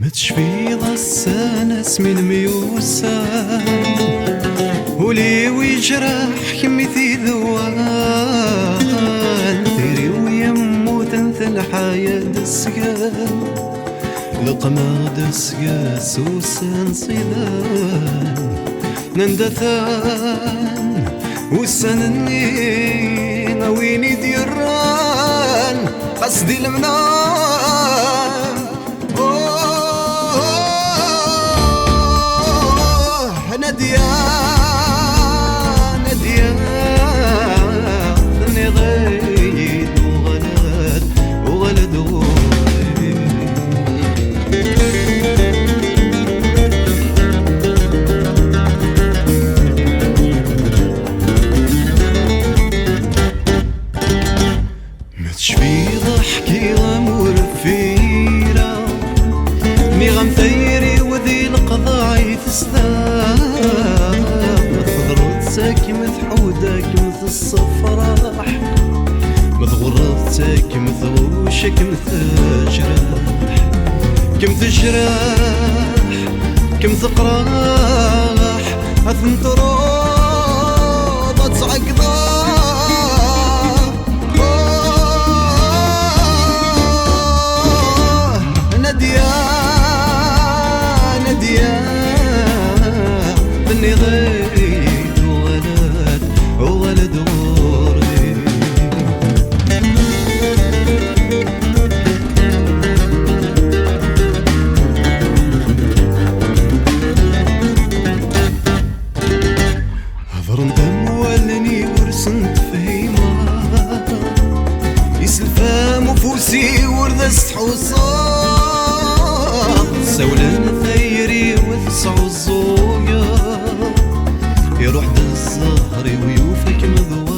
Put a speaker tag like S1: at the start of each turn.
S1: متشفيض السانس من ميوسان ولي ويجرح كمثي ذوان ثيري ويمو تنثل الحياة دسقان لقمة دسقا سوسان صيدان نندثان والسنين ويني ديران قصدي المنام نديان نديان غيد وغلد وغلد متشفي ضحكي غمور فيرا مي غمثيري وذي القضاعي تستان متغرضتك مثحودك مثل الصفراح متغرضتك مثوشك مثجراح كم تجراح كم تقراح أثم تروض تعقضاح بني غيد وغلد وغلد غوري هضرن دم ولني ورسنت فهيمة يسلفام وفوسي وردست حصان سولان ثيري وثسع الزوق يروح دل الزهري ويوفك مذوق